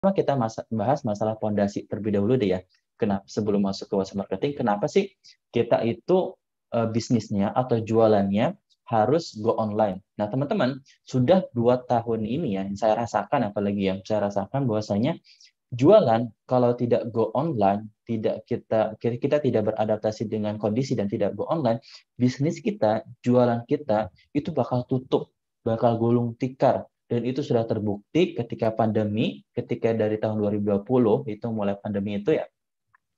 kita bahas masalah pondasi terlebih dahulu deh ya. Kenapa sebelum masuk ke WhatsApp marketing, kenapa sih kita itu bisnisnya atau jualannya harus go online? Nah, teman-teman, sudah 2 tahun ini ya, yang saya rasakan, apalagi yang saya rasakan bahwasanya jualan kalau tidak go online, tidak kita tidak beradaptasi dengan kondisi dan tidak go online, bisnis kita, jualan kita itu bakal tutup, bakal gulung tikar. Dan itu sudah terbukti ketika pandemi, ketika dari tahun 2020 itu mulai pandemi itu ya,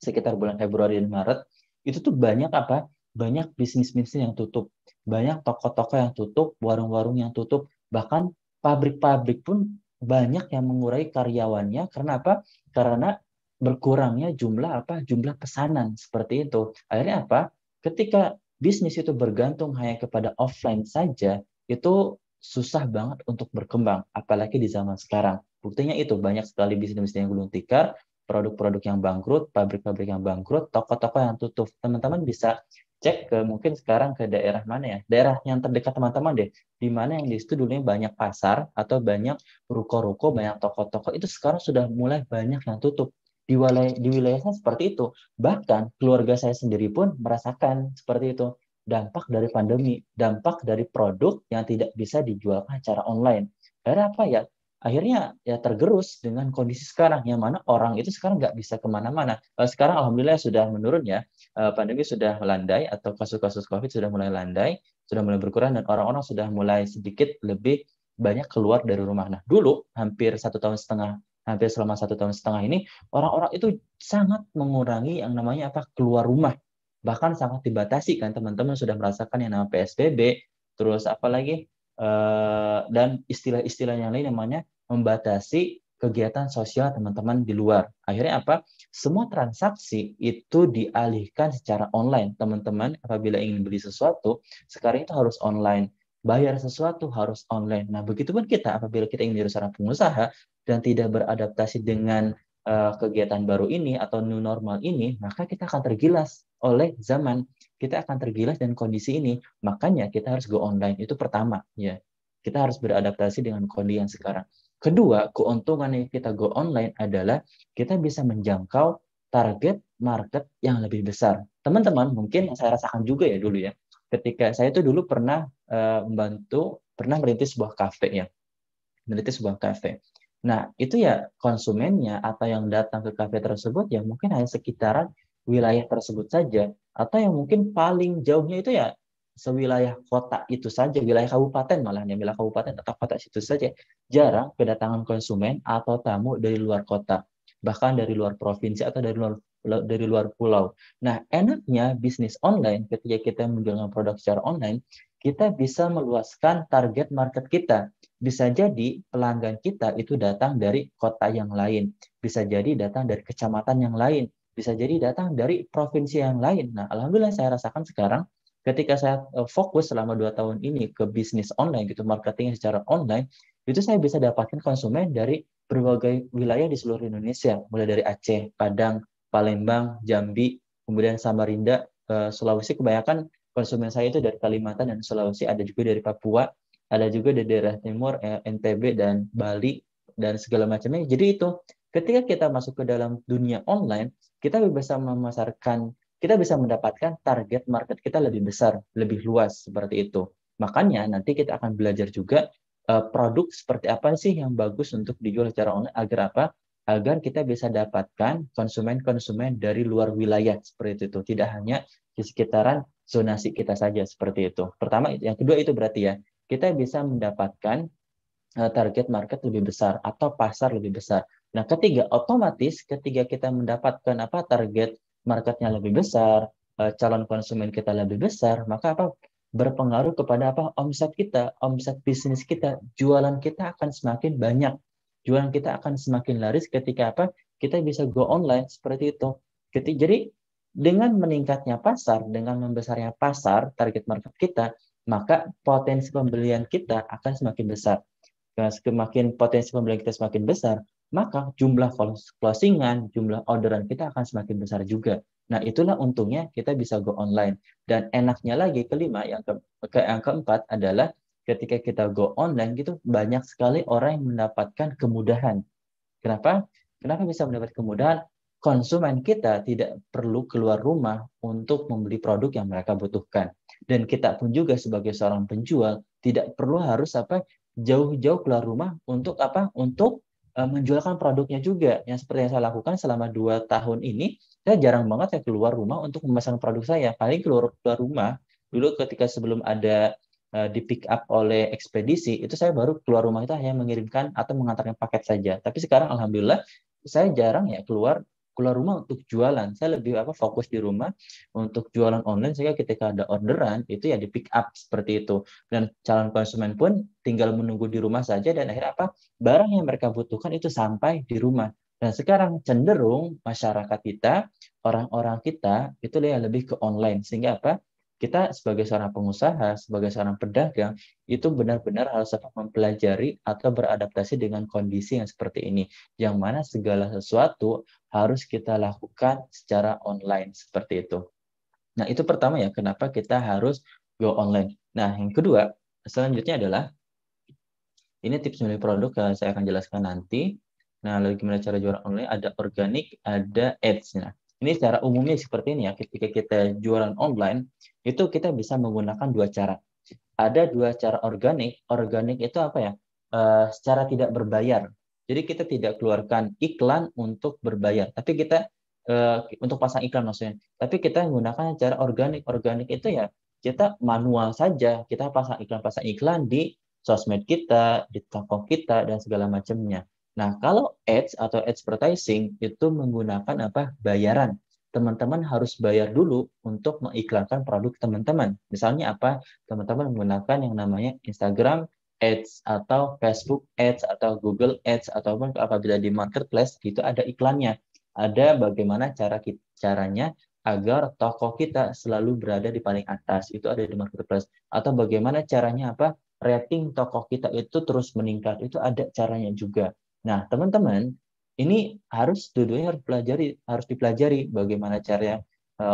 sekitar bulan Februari dan Maret, itu tuh banyak apa? Banyak bisnis-bisnis yang tutup, banyak toko-toko yang tutup, warung-warung yang tutup, bahkan pabrik-pabrik pun banyak yang mengurangi karyawannya. Karena apa? Karena berkurangnya jumlah pesanan seperti itu. Akhirnya apa? Ketika bisnis itu bergantung hanya kepada offline saja, itu susah banget untuk berkembang, apalagi di zaman sekarang. Buktinya itu banyak sekali bisnis-bisnis yang gulung tikar, produk-produk yang bangkrut, pabrik-pabrik yang bangkrut, toko-toko yang tutup. Teman-teman bisa cek ke mungkin sekarang ke daerah mana ya? Daerah yang terdekat teman-teman deh. Di mana yang di situ dulunya banyak pasar atau banyak ruko-ruko, banyak toko-toko, itu sekarang sudah mulai banyak yang tutup. Di wilayah saya seperti itu. Bahkan keluarga saya sendiri pun merasakan seperti itu. Dampak dari pandemi, dampak dari produk yang tidak bisa dijual secara online. Karena apa ya? Akhirnya ya tergerus dengan kondisi sekarang yang mana orang itu sekarang nggak bisa kemana-mana. Sekarang alhamdulillah sudah menurun ya. Pandemi sudah melandai atau kasus-kasus COVID sudah mulai landai, sudah mulai berkurang dan orang-orang sudah mulai sedikit lebih banyak keluar dari rumah. Nah dulu hampir selama 1 tahun setengah ini orang-orang itu sangat mengurangi yang namanya apa keluar rumah, bahkan sangat dibatasi kan teman-teman sudah merasakan yang namanya PSBB, terus apalagi dan istilah-istilah yang lain namanya membatasi kegiatan sosial teman-teman di luar. Akhirnya apa? Semua transaksi itu dialihkan secara online. Teman-teman apabila ingin beli sesuatu, sekarang itu harus online. Bayar sesuatu harus online. Nah, begitupun kita apabila kita ingin menjadi seorang pengusaha dan tidak beradaptasi dengan kegiatan baru ini atau new normal ini, maka kita akan tergilas oleh zaman. Kita akan tergilas dengan kondisi ini. Makanya kita harus go online. Itu pertama, ya. Kita harus beradaptasi dengan kondisi yang sekarang. Kedua, keuntungan yang kita go online adalah kita bisa menjangkau target market yang lebih besar. Teman-teman, mungkin saya rasakan juga ya dulu ya. Ketika saya itu dulu pernah pernah merintis sebuah kafe ya. Merintis sebuah kafe. Nah, itu ya konsumennya atau yang datang ke kafe tersebut ya mungkin hanya sekitaran wilayah tersebut saja. Atau yang mungkin paling jauhnya itu ya sewilayah kota itu saja, wilayah kabupaten malah ya, wilayah kabupaten atau kota itu saja. Jarang kedatangan konsumen atau tamu dari luar kota, bahkan dari luar provinsi atau dari luar pulau. Nah, enaknya bisnis online ketika kita menjualkan produk secara online, kita bisa meluaskan target market kita. Bisa jadi pelanggan kita itu datang dari kota yang lain, bisa jadi datang dari kecamatan yang lain, bisa jadi datang dari provinsi yang lain. Nah, alhamdulillah saya rasakan sekarang ketika saya fokus selama 2 tahun ini ke bisnis online gitu, marketing secara online, itu saya bisa dapatkan konsumen dari berbagai wilayah di seluruh Indonesia, mulai dari Aceh, Padang, Palembang, Jambi, kemudian Samarinda, Sulawesi. Kebanyakan konsumen saya itu dari Kalimantan dan Sulawesi, ada juga dari Papua, ada juga dari daerah timur, NTB dan Bali dan segala macamnya. Jadi itu ketika kita masuk ke dalam dunia online, kita bisa memasarkan, kita bisa mendapatkan target market kita lebih besar, lebih luas seperti itu. Makanya nanti kita akan belajar juga produk seperti apa sih yang bagus untuk dijual secara online agar apa? Agar kita bisa dapatkan konsumen-konsumen dari luar wilayah seperti itu. Tidak hanya di sekitaran zonasi kita saja seperti itu. Pertama, yang kedua itu berarti ya, kita bisa mendapatkan target market lebih besar atau pasar lebih besar. Nah, ketiga, otomatis ketika kita mendapatkan apa target marketnya lebih besar, calon konsumen kita lebih besar, maka apa berpengaruh kepada apa omset kita, omset bisnis kita, jualan kita akan semakin banyak. Jualan kita akan semakin laris ketika apa kita bisa go online seperti itu. Jadi dengan meningkatnya pasar, dengan membesarnya pasar, target market kita, maka potensi pembelian kita akan semakin besar. Semakin potensi pembelian kita semakin besar, maka jumlah closingan, jumlah orderan kita akan semakin besar juga. Nah, itulah untungnya kita bisa go online. Dan enaknya lagi, kelima, yang keempat adalah ketika kita go online, gitu banyak sekali orang yang mendapatkan kemudahan. Kenapa? Kenapa bisa mendapat kemudahan? Konsumen kita tidak perlu keluar rumah untuk membeli produk yang mereka butuhkan. Dan kita pun juga sebagai seorang penjual tidak perlu harus jauh-jauh keluar rumah untuk menjualkan produknya juga. Yang seperti yang saya lakukan selama 2 tahun ini, saya jarang banget saya keluar rumah untuk memasang produk saya. Paling keluar rumah dulu ketika sebelum ada di pick up oleh ekspedisi, itu saya baru keluar rumah itu hanya mengirimkan atau mengantarkan paket saja. Tapi sekarang alhamdulillah saya jarang ya keluar rumah untuk jualan. Saya lebih fokus di rumah untuk jualan online, sehingga ketika ada orderan itu ya di pick up seperti itu. Dan calon konsumen pun tinggal menunggu di rumah saja, dan akhirnya barang yang mereka butuhkan itu sampai di rumah. Dan sekarang cenderung masyarakat kita, orang-orang kita itu lebih ke online, sehingga kita sebagai seorang pengusaha, sebagai seorang pedagang, itu benar-benar harus mempelajari atau beradaptasi dengan kondisi yang seperti ini, yang mana segala sesuatu harus kita lakukan secara online, seperti itu. Nah, itu pertama ya, kenapa kita harus go online. Nah, yang kedua, selanjutnya adalah, ini tips memilih produk yang saya akan jelaskan nanti. Nah, lalu gimana cara jualan online? Ada organik, ada ads. Nah, ini secara umumnya seperti ini ya, ketika kita jualan online, itu kita bisa menggunakan 2 cara. Ada 2 cara organik. Organik itu secara tidak berbayar. Jadi kita tidak keluarkan iklan untuk berbayar, tapi kita untuk pasang iklan maksudnya. Tapi kita menggunakan cara organik. Organik itu ya kita manual saja. Kita pasang iklan di sosmed kita, di toko kita, dan segala macamnya. Nah, kalau ads atau advertising itu menggunakan bayaran. Teman-teman harus bayar dulu untuk mengiklankan produk teman-teman. Misalnya teman-teman menggunakan yang namanya Instagram Ads atau Facebook Ads atau Google Ads, ataupun apabila di marketplace itu ada iklannya. Ada bagaimana caranya agar toko kita selalu berada di paling atas, itu ada di marketplace. Atau bagaimana caranya rating toko kita itu terus meningkat, itu ada caranya juga. Nah, teman-teman, ini harus dipelajari bagaimana cara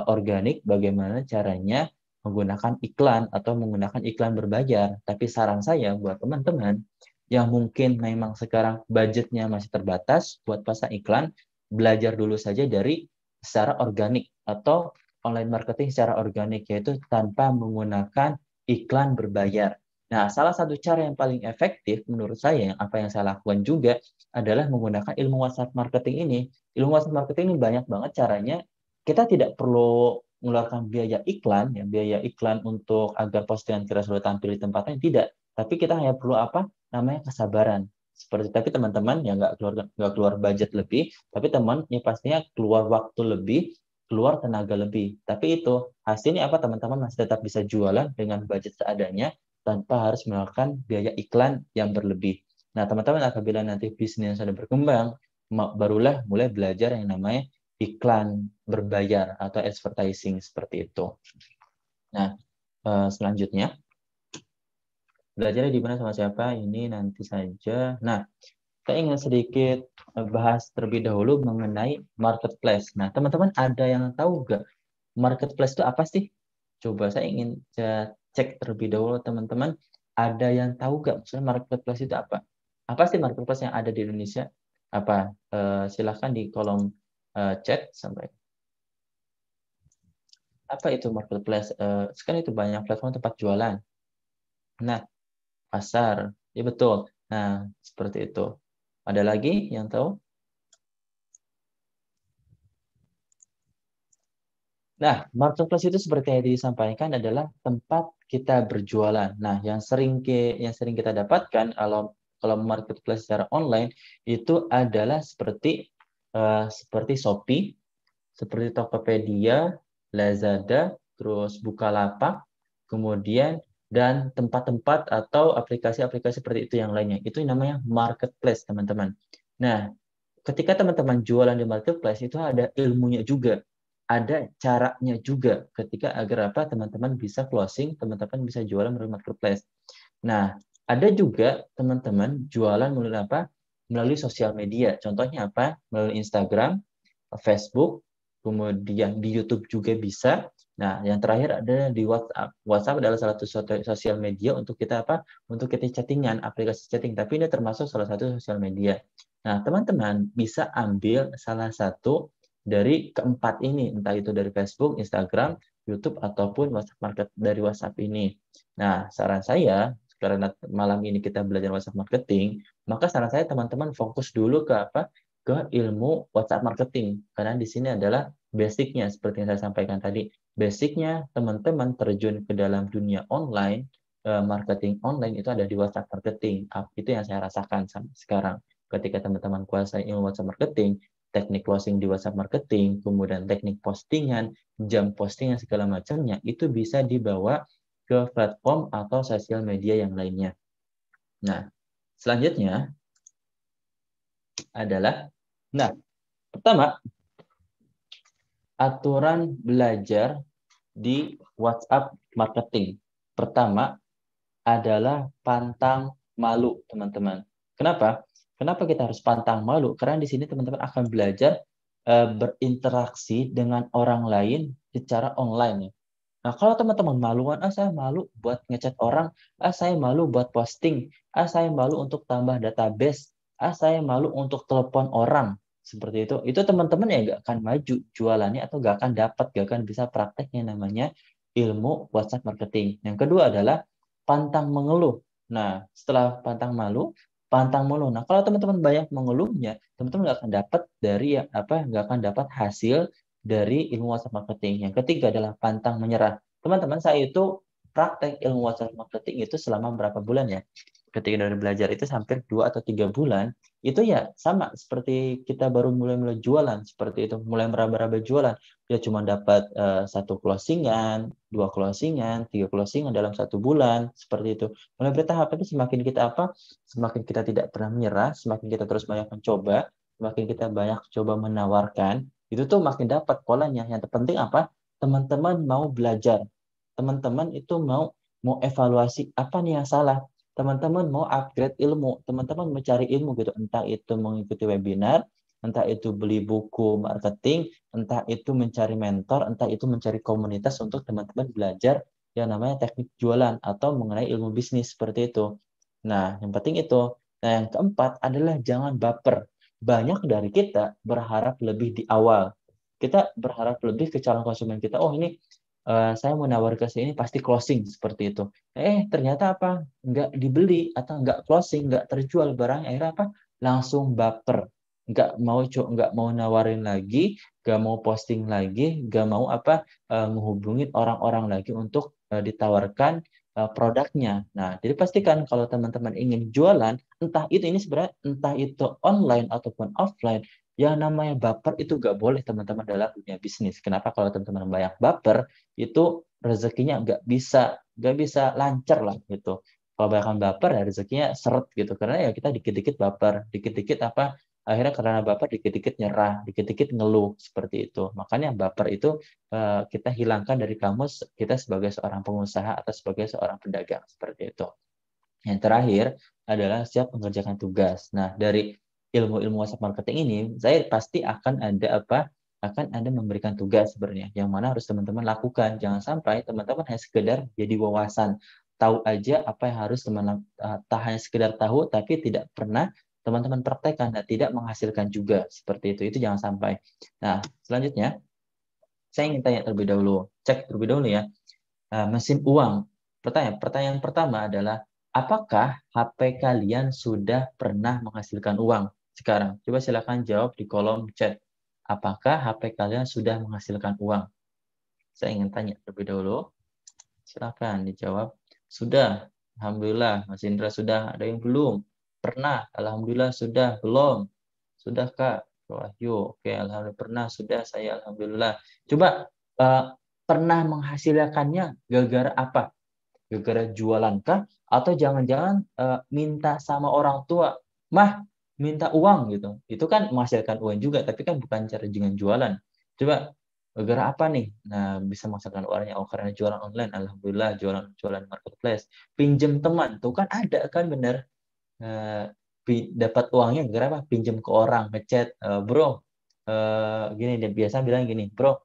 organik, bagaimana caranya menggunakan iklan atau menggunakan iklan berbayar. Tapi saran saya buat teman-teman yang mungkin memang sekarang budgetnya masih terbatas buat pasang iklan, belajar dulu saja dari secara organik atau online marketing secara organik, yaitu tanpa menggunakan iklan berbayar. Nah, salah satu cara yang paling efektif menurut saya, yang saya lakukan juga, adalah menggunakan ilmu WhatsApp marketing ini. Ilmu WhatsApp marketing ini banyak banget caranya. Kita tidak perlu mengeluarkan biaya iklan untuk agar postingan kita selalu tampil di tempatnya, tidak. Tapi kita hanya perlu namanya kesabaran. Tapi teman-teman yang nggak keluar budget lebih, tapi temannya pastinya keluar waktu lebih, keluar tenaga lebih. Tapi itu hasilnya teman-teman masih tetap bisa jualan dengan budget seadanya tanpa harus melakukan biaya iklan yang berlebih. Nah, teman-teman apabila nanti bisnis sudah berkembang, barulah mulai belajar yang namanya iklan berbayar atau advertising seperti itu. Nah, selanjutnya belajarnya di mana sama siapa? Ini nanti saja. Nah, saya ingin sedikit bahas terlebih dahulu mengenai marketplace. Nah, teman-teman ada yang tahu nggak marketplace itu apa sih? Coba saya ingin cek terlebih dahulu, teman-teman. Ada yang tahu nggak maksudnya marketplace itu apa? Apa sih marketplace yang ada di Indonesia? Silahkan di kolom chat sampai. Apa itu marketplace? Sekarang itu banyak platform tempat jualan. Nah, pasar. Ya betul. Nah, seperti itu. Ada lagi yang tahu? Nah, marketplace itu seperti yang disampaikan adalah tempat kita berjualan. Nah, yang sering kita dapatkan kalau marketplace secara online itu adalah seperti Shopee, seperti Tokopedia, Lazada, terus Bukalapak, kemudian dan tempat-tempat atau aplikasi-aplikasi seperti itu yang lainnya. Itu namanya marketplace, teman-teman. Nah, ketika teman-teman jualan di marketplace itu ada ilmunya juga, ada caranya juga ketika agar teman-teman bisa closing, teman-teman bisa jualan melalui marketplace. Nah, ada juga teman-teman jualan melalui melalui sosial media. Contohnya melalui Instagram, Facebook, kemudian di YouTube juga bisa. Nah, yang terakhir ada di WhatsApp. WhatsApp adalah salah satu sosial media untuk kita untuk kita chattingan, aplikasi chatting. Tapi ini termasuk salah satu sosial media. Nah, teman-teman bisa ambil salah satu dari keempat ini, entah itu dari Facebook, Instagram, YouTube, ataupun WhatsApp Market dari WhatsApp ini. Nah, saran saya, karena malam ini kita belajar WhatsApp Marketing, maka saran saya teman-teman fokus dulu ke apa? Ke ilmu WhatsApp Marketing. Karena di sini adalah basicnya, seperti yang saya sampaikan tadi. Basicnya teman-teman terjun ke dalam dunia online, marketing online itu ada di WhatsApp Marketing. Itu yang saya rasakan sampai sekarang. Ketika teman-teman kuasai ilmu WhatsApp marketing, teknik closing di WhatsApp marketing, kemudian teknik postingan, jam postingan segala macamnya, itu bisa dibawa ke platform atau sosial media yang lainnya. Nah, selanjutnya adalah, nah, pertama, aturan belajar di WhatsApp marketing. Pertama adalah pantang malu, teman-teman. Kenapa? Kenapa kita harus pantang malu? Karena di sini teman-teman akan belajar berinteraksi dengan orang lain secara online. Nah, kalau teman-teman maluan, saya malu buat ngechat orang, saya malu buat posting, saya malu untuk tambah database, saya malu untuk telepon orang, seperti itu teman-teman ya nggak akan maju jualannya atau nggak akan dapat, nggak akan bisa praktek yang namanya ilmu WhatsApp marketing. Yang kedua adalah pantang mengeluh. Nah, setelah pantang malu, pantang mengeluh. Nah, kalau teman-teman banyak mengeluhnya, teman-teman nggak akan dapat dari nggak akan dapat hasil dari ilmu WhatsApp marketing. Yang ketiga adalah pantang menyerah. Teman-teman, saya itu praktek ilmu WhatsApp marketing itu selama berapa bulan ya? Ketika dari belajar itu hampir 2 atau 3 bulan, itu ya sama seperti kita baru mulai-mulai jualan, seperti itu, mulai meraba-raba jualan. Dia cuma dapat satu closingan, dua closingan, tiga closingan dalam 1 bulan, seperti itu. Mulai bertahap itu semakin kita semakin kita tidak pernah menyerah, semakin kita terus banyak mencoba, semakin kita banyak coba menawarkan, itu tuh makin dapat polanya. Yang terpenting apa? Teman-teman mau belajar, teman-teman itu mau mau evaluasi apa nih yang salah, teman-teman mau upgrade ilmu, teman-teman mencari ilmu gitu, entah itu mengikuti webinar, entah itu beli buku marketing, entah itu mencari mentor, entah itu mencari komunitas untuk teman-teman belajar yang namanya teknik jualan atau mengenai ilmu bisnis seperti itu. Nah, yang penting itu. Nah, yang keempat adalah jangan baper. Banyak dari kita berharap lebih di awal. Kita berharap lebih ke calon konsumen kita. Oh, ini saya mau nawar ke sini pasti closing seperti itu. Ternyata apa? Nggak dibeli atau nggak closing, nggak terjual barang. Akhirnya apa? Langsung baper. Nggak mau nawarin lagi, nggak mau posting lagi, nggak mau apa menghubungin orang-orang lagi untuk ditawarkan produknya. Nah, jadi pastikan kalau teman-teman ingin jualan, entah itu ini sebenarnya entah itu online ataupun offline, yang namanya baper itu nggak boleh teman-teman dalam dunia bisnis. Kenapa? Kalau teman-teman banyak baper, itu rezekinya nggak bisa lancar lah gitu. Kalau banyak baper ya rezekinya seret gitu. Karena ya kita dikit-dikit baper, dikit-dikit apa akhirnya karena baper dikit-dikit nyerah, dikit-dikit ngeluh seperti itu. Makanya baper itu kita hilangkan dari kamus kita sebagai seorang pengusaha atau sebagai seorang pedagang seperti itu. Yang terakhir adalah siap mengerjakan tugas. Nah, dari ilmu-ilmu WhatsApp marketing ini, saya pasti akan ada akan ada memberikan tugas sebenarnya, yang mana harus teman-teman lakukan. Jangan sampai teman-teman hanya sekedar jadi wawasan, tahu aja apa yang harus teman tak hanya sekedar tahu, tapi tidak pernah teman-teman praktekkan dan tidak menghasilkan juga seperti itu. Itu jangan sampai. Nah, selanjutnya saya ingin tanya terlebih dahulu, cek terlebih dahulu ya. Mesin uang. Pertanyaan pertama adalah, apakah HP kalian sudah pernah menghasilkan uang sekarang? Coba silakan jawab di kolom chat. Apakah HP kalian sudah menghasilkan uang? Saya ingin tanya terlebih dahulu. Silakan dijawab. Sudah. Alhamdulillah. Mas Indra sudah. Ada yang belum? Pernah. Alhamdulillah sudah. Belum? Sudah, Kak. Wahyu. Oke, Alhamdulillah pernah. Sudah saya. Alhamdulillah. Coba pernah menghasilkannya gara-gara apa? Gara-gara jualan kah? Atau jangan-jangan minta sama orang tua, mah minta uang gitu. Itu kan menghasilkan uang juga, tapi kan bukan cara dengan jualan. Coba gara-gara apa nih? Nah, bisa menghasilkan uangnya. Oh, karena jualan online. Alhamdulillah, jualan marketplace. Pinjem teman, tuh kan ada kan bener. Eh, dapat uangnya gara apa? Pinjem ke orang, ngechat, bro. Gini dia biasa bilang gini, bro,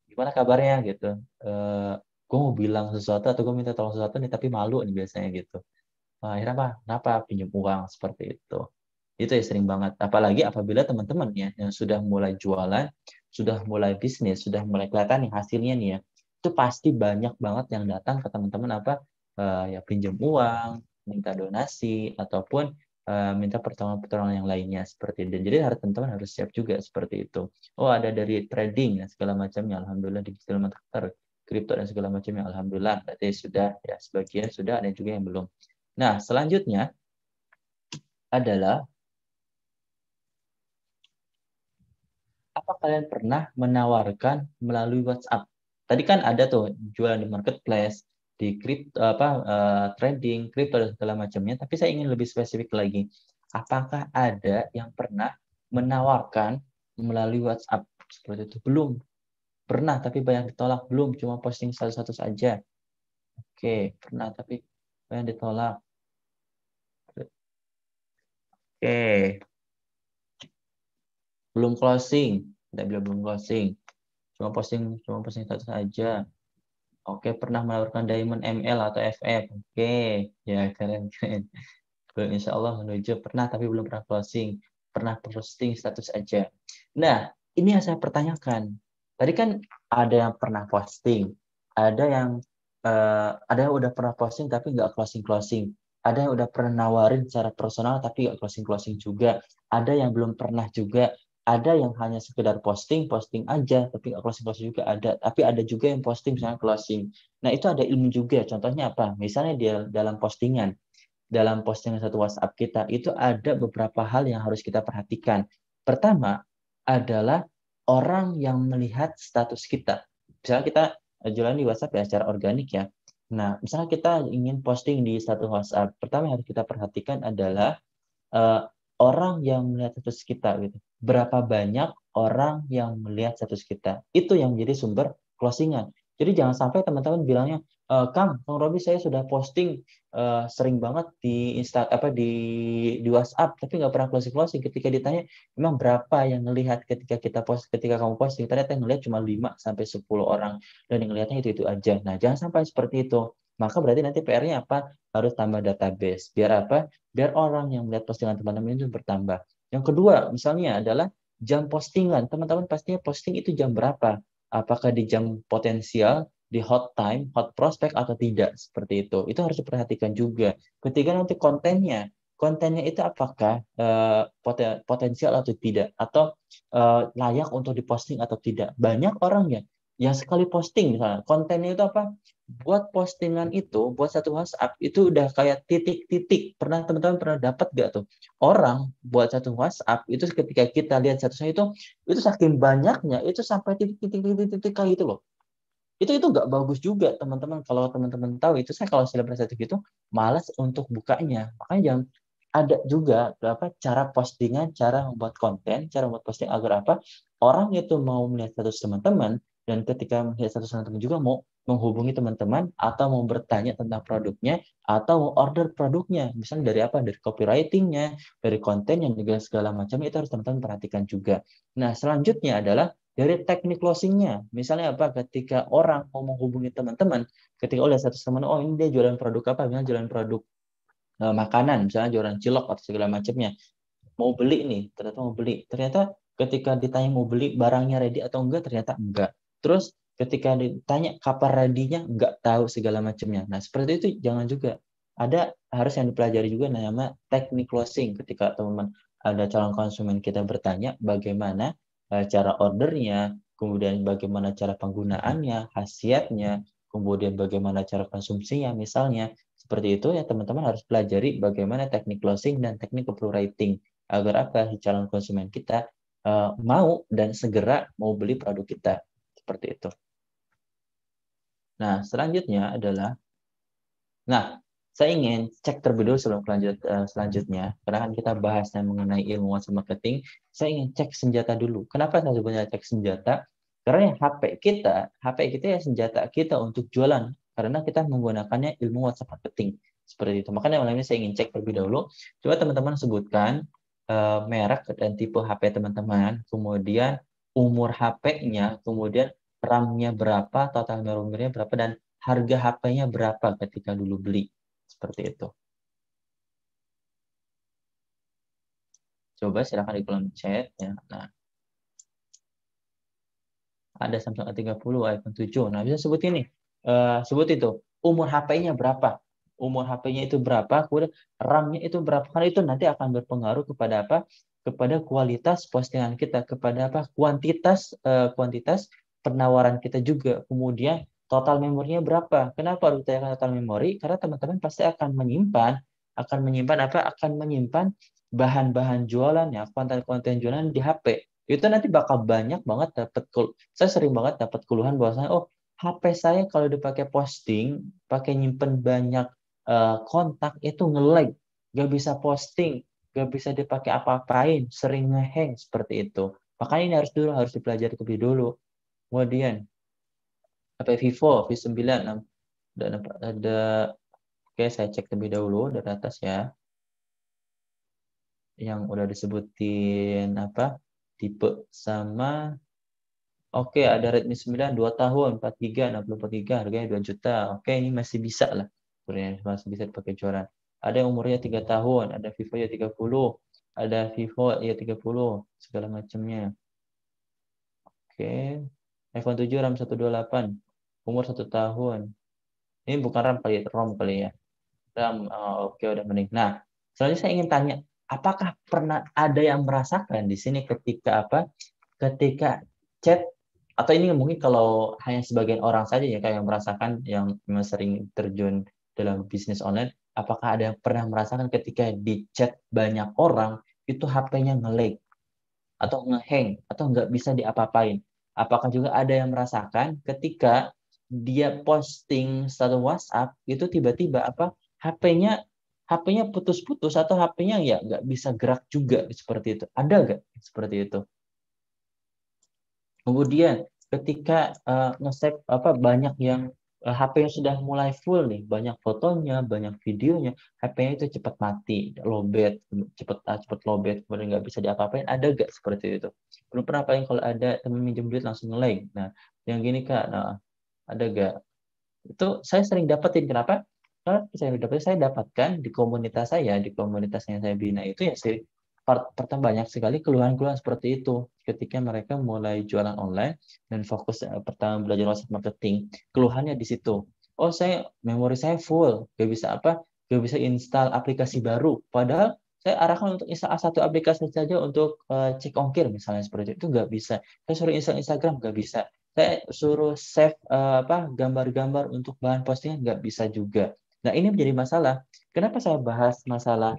gimana kabarnya gitu. Gue mau bilang sesuatu atau gue minta tolong sesuatu nih tapi malu nih biasanya gitu. Akhirnya apa? Kenapa pinjam uang seperti itu? Itu ya sering banget. Apalagi apabila teman-teman ya yang sudah mulai jualan, sudah mulai bisnis, sudah mulai kelihatan nih hasilnya nih ya, itu pasti banyak banget yang datang ke teman-teman apa ya pinjam uang, minta donasi ataupun minta pertolongan-pertolongan yang lainnya seperti itu. Jadi harus teman-teman harus siap juga seperti itu. Oh, ada dari trading dan segala macamnya, alhamdulillah digital marketer, kripto dan segala macamnya, alhamdulillah. Berarti sudah ya sebagian sudah, ada juga yang belum. Nah, selanjutnya adalah apa kalian pernah menawarkan melalui WhatsApp? Tadi kan ada tuh jualan di marketplace, di kripto apa trading, kripto dan segala macamnya, tapi saya ingin lebih spesifik lagi. Apakah ada yang pernah menawarkan melalui WhatsApp seperti itu? Belum. Pernah tapi banyak ditolak. Belum, cuma posting satu-satu saja. Oke, pernah tapi banyak ditolak. Oke, belum closing. Kita bilang belum closing. Cuma posting satu saja. Oke, pernah menawarkan Diamond ML atau FF. Oke, ya keren keren. Belum insya Allah menuju pernah tapi belum pernah closing. Pernah posting status aja. Nah, ini yang saya pertanyakan. Tadi kan ada yang pernah posting, ada yang udah pernah posting tapi nggak closing closing. Ada yang udah pernah nawarin secara personal tapi nggak closing closing juga. Ada yang belum pernah juga. Ada yang hanya sekedar posting aja tapi nggak closing closing juga ada. Tapi ada juga yang posting misalnya closing. Nah, itu ada ilmu juga. Contohnya apa? Misalnya dia dalam postingan satu WhatsApp kita itu ada beberapa hal yang harus kita perhatikan. Pertama adalah orang yang melihat status kita. Misalnya kita jualan di WhatsApp ya secara organik ya. Nah, misalnya kita ingin posting di status WhatsApp, pertama yang harus kita perhatikan adalah uh, orang yang melihat status kita gitu. Berapa banyak orang yang melihat status kita? Itu yang menjadi sumber closingan. Jadi jangan sampai teman-teman bilangnya, Kang Robi saya sudah posting sering banget di Insta apa di WhatsApp tapi nggak pernah closing. Ketika ditanya, memang berapa yang melihat ketika kamu posting? Ternyata yang melihat cuma 5 sampai 10 orang dan yang melihatnya itu aja. Nah, jangan sampai seperti itu. Maka berarti nanti PR-nya apa? Harus tambah database. Biar apa? Biar orang yang melihat postingan teman-teman itu bertambah. Yang kedua, misalnya adalah jam postingan. Teman-teman pastinya posting itu jam berapa? Apakah di jam potensial, di hot time, hot prospect atau tidak seperti itu. Itu harus diperhatikan juga. Ketiga nanti kontennya itu apakah potensial atau tidak atau layak untuk diposting atau tidak. Banyak orang ya yang sekali posting misalnya kontennya itu apa? Buat satu WhatsApp itu udah kayak titik-titik. Teman-teman pernah dapat gak tuh? Orang buat satu WhatsApp itu ketika kita lihat statusnya itu saking banyaknya itu sampai titik-titik kayak gitu loh. Itu nggak bagus juga teman-teman. Kalau teman-teman tahu itu saya kalau sudah berasa gitu malas untuk bukanya. Makanya jangan ada juga apa cara postingan, cara membuat konten, cara membuat posting agar apa orang itu mau melihat status teman-teman dan ketika melihat status teman-teman juga mau menghubungi teman-teman atau mau bertanya tentang produknya atau mau order produknya. Misalnya dari apa? Dari copywritingnya, dari kontennya juga segala macam itu harus teman-teman perhatikan juga. Nah, selanjutnya adalah dari teknik closingnya. Misalnya apa? Ketika orang mau menghubungi teman-teman, ketika oleh satu teman, oh ini dia jualan produk apa? Misalnya jualan produk makanan, misalnya jualan cilok atau segala macamnya. Mau beli nih, ternyata mau beli. Ternyata ketika ditanya mau beli barangnya ready atau enggak, ternyata enggak. Terus ketika ditanya kapan ready-nya, enggak tahu segala macamnya. Nah, seperti itu jangan juga. Ada harus yang dipelajari juga namanya teknik closing ketika teman-teman ada calon konsumen kita bertanya bagaimana cara ordernya, kemudian bagaimana cara penggunaannya, khasiatnya, kemudian bagaimana cara konsumsinya misalnya. Seperti itu ya teman-teman harus pelajari bagaimana teknik closing dan teknik copywriting agar apa calon konsumen kita mau dan segera mau beli produk kita seperti itu. Nah, selanjutnya adalah saya ingin cek terlebih dulu sebelum selanjutnya karena kan kita bahasnya mengenai ilmu WhatsApp marketing, saya ingin cek senjata dulu. Kenapa saya sebenarnya cek senjata? Karena HP kita ya senjata kita untuk jualan karena kita menggunakannya ilmu WhatsApp marketing seperti itu. Makanya malam ini saya ingin cek terlebih dahulu. Coba teman-teman sebutkan merek dan tipe HP teman-teman, kemudian umur HP-nya, kemudian RAM-nya berapa, total memorinya berapa, dan harga HP-nya berapa ketika dulu beli. Seperti itu. Coba silakan di kolom chat ya. Nah, ada Samsung A30, iPhone 7. Nah, bisa sebut ini. Sebut itu. Umur HP-nya berapa? Umur HP-nya itu berapa? Kemudian RAM-nya itu berapa? Karena itu nanti akan berpengaruh kepada apa? Kepada kualitas postingan kita, kepada apa? Kuantitas penawaran kita juga. Kemudian total memorinya berapa? Kenapa harus ditanyakan total memori? Karena teman-teman pasti akan menyimpan apa? Akan menyimpan bahan-bahan jualannya, konten-konten jualan di HP. Itu nanti bakal banyak banget saya sering banget dapat keluhan bahwasanya oh HP saya kalau dipakai posting, pakai nyimpen banyak kontak itu nge-lag, gak bisa posting, gak bisa dipakai apa-apain, sering nge-hang seperti itu. Makanya ini harus dipelajari lebih dulu. Kemudian HP Vivo V9 ada oke saya cek lebih dahulu dari atas ya. Yang udah disebutin apa? Tipe sama oke, ada Redmi 9 2 tahun, 4 GB, 64 GB, harganya 2 juta. Oke, ini masih bisa lah. Sebenarnya masih bisa dipakai jualan. Ada yang umurnya 3 tahun, ada Vivo ya 30, ada Vivo ya 30, segala macamnya. Oke. iPhone 7 RAM 128, umur 1 tahun. Ini bukan RAM kali, ROM kali ya. RAM, oke udah mending. Nah, selanjutnya saya ingin tanya, apakah pernah ada yang merasakan di sini ketika apa? Ketika chat atau ini mungkin kalau hanya sebagian orang saja ya kayak yang merasakan yang memang sering terjun dalam bisnis online, apakah ada yang pernah merasakan ketika di chat banyak orang itu HP-nya nge-lag atau nge-hang atau nggak bisa diapa-apain? Apakah juga ada yang merasakan ketika dia posting satu WhatsApp itu tiba-tiba apa HP-nya HP-nya putus-putus atau HP-nya ya nggak bisa gerak juga seperti itu? Ada nggak seperti itu? Kemudian ketika nge-save apa banyak yang HP-nya sudah mulai full nih, banyak fotonya, banyak videonya, HP-nya itu cepat mati, lowbat, cepat lowbat, kemudian nggak bisa diapa-apain, ada nggak seperti itu? Belum pernah paling kalau ada teman minjem duit langsung nge-lag. Nah, yang gini Kak, nah, ada nggak? Itu saya sering dapetin. Kenapa? Karena saya dapatkan di komunitas yang saya bina itu ya sih, pertama banyak sekali keluhan-keluhan seperti itu ketika mereka mulai jualan online dan fokus pertama belajar WhatsApp marketing. Keluhannya di situ. Oh, memori saya full, gak bisa install aplikasi baru. Padahal saya arahkan untuk install satu aplikasi saja untuk cek ongkir misalnya seperti itu nggak bisa. Saya suruh install Instagram nggak bisa, saya suruh save gambar-gambar untuk bahan postingan nggak bisa juga. Nah, ini menjadi masalah. Kenapa saya bahas masalah